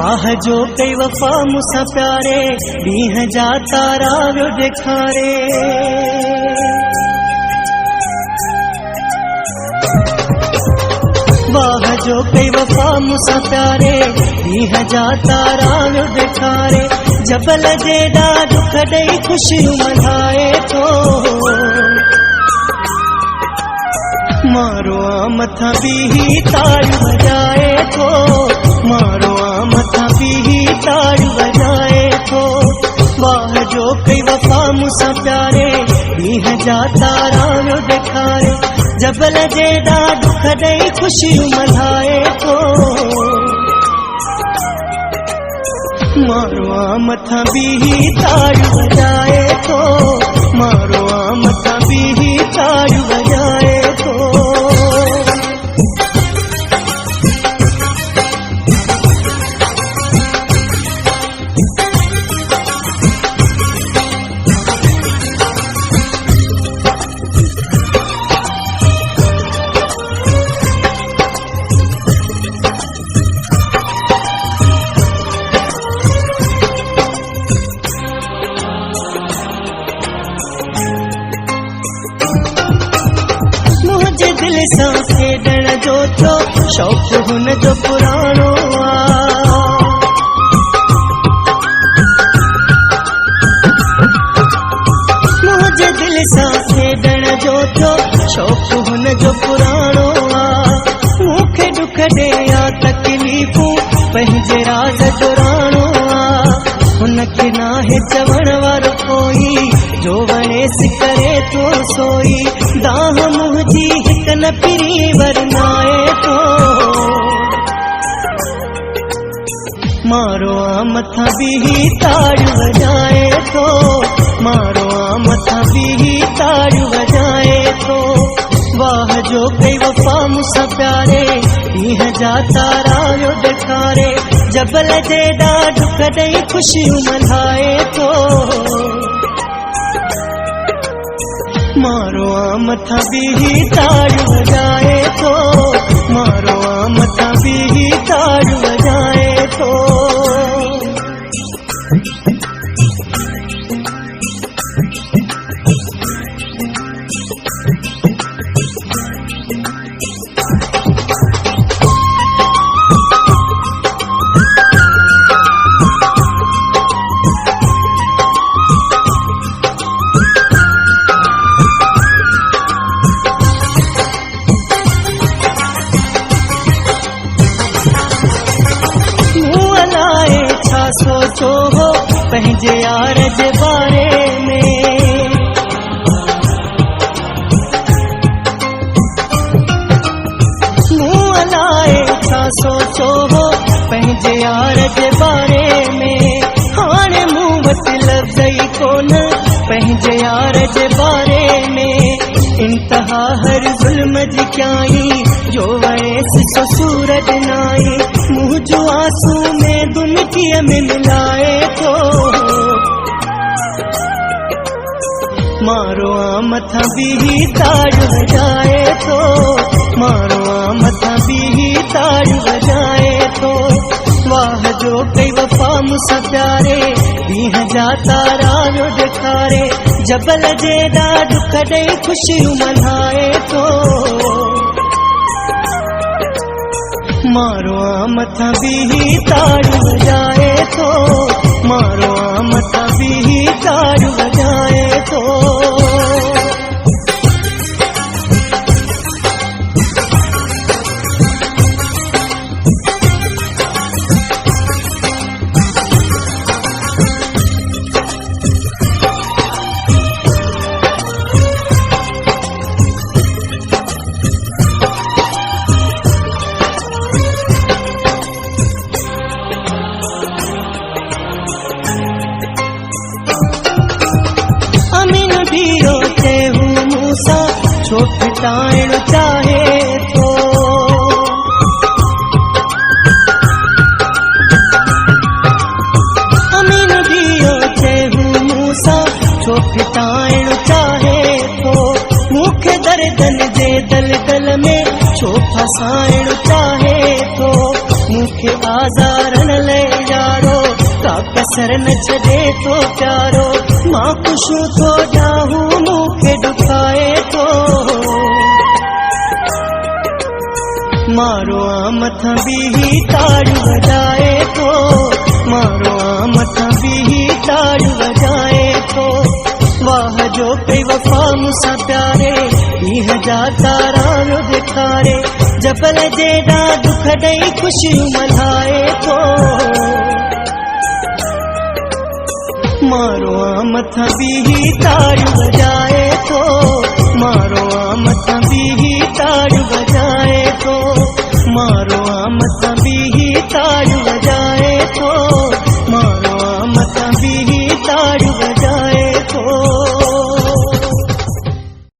वाह जो कई वफा मुसा प्यारे दीह जा तारा वियो ॾेखारे। वाह जो कई वफा मुसा प्यारे दीह जा तारा वियो ॾेखारे। जबल जेॾा दुख ॾेई ख़ुशियूं मल्हाए थो, मारो आ मथां बीही ताड़ियूं वॼाए थो, मारो आ मथां बीही ताड़ियूं वॼाए थो। वाह जो कई वफा मुसां प्यारे ॾींह जा तारा वियो ॾेखारे। जबल जेॾा दुख ॾेई ख़ुशियूं मल्हाए थो, मारो आ मथां बीही ताड़ियूं वॼाए थो, मारो आ मथां बीही ताड़ियूं वॼाए थो। दिल सां खेॾण जो थियो शौक़ हुन जो पुराणो आ। मुंहिंजे दिल सां खेॾण जो थियो शौक़ हुन जो पुराणो आ। मूंखे दुख ॾेया तकलीफ़ूं पंहिंजे राज़ जो राणो आ। हुनखे नाहे चवण वारो कोई, जो वणेसि करे थो सोई। दाह मुंहिंजी हिक न फिरी वरनाए थो, मारो आ मथां बीही ताड़ियूं वॼाए थो, मारो आ मथां बीही ताड़ियूं वॼाए थो। वाह जो कई वफा मुसां प्यारे ॾींह जा तारा वियो ॾेखारे। जबल जेॾा दुख ॾेई ख़ुशियूं मल्हाए थो, मारो आ मथां बीही ताड़ियूं वॼाए थो, मारो आ मथां बीही ताड़ियूं वॼाए थो। सोचो हो पंहिंजे यार जे बारे में, मूं अलाए छा सोचो हो पंहिंजे यार जे बारे में। हाणे मूं वटि लफ़्ज़ ई कोन पंहिंजे यार जे बारे में। इंतहा हर ज़ुल्म जी कयाई, जो वणेसि सो सूरज नाई। मुंह जो आंसू में दुनिया में मिलाए थो, मारो आ मथां बीही ताड़ियूं वॼाए थो, मारो आ मथां बीही ताड़ियूं वॼाए थो। वाह जो कई वफा मुसां प्यारे ॾींह जा तारा वियो ॾेखारे। जबल जेॾा दुख ॾेई ख़ुशियूं मल्हाए थो, मारो आ मथां बीही ताड़ियूं वॼाए थो, मारो आ मथां बीही ताड़ियूं वॼाए थो। छो फिटाइण चाहे तो। अमीन दियो चहू मूसा छो फिटाइण चाहे तो। मूंखे दर्दन जे दलदल में छो फसाइण चाहे तो। मूंखे आज़ारन ले यारो का कसर न छॾे तो प्यारो। मां खुशूं तो ॼाहूं मूंखे ॾुखाए तो। मारो आ मथां बीही ताड़ियूं वॼाए तो। मारो आ मथां बीही ताड़ियूं वॼाए तो। वाह जो कई वफ़ा मूंसां प्यारे ॾींहं जा तारा वियो ॾेखारे। जबल जेॾा दुख ॾेई ख़ुशियूं मल्हाए तो। मारो आ मथां बीही ताड़ियूं वॼाए तो। मारो आ मथां बीही ताड़ियूं वॼाए तो। मारो आ मथां बीही ताड़ियूं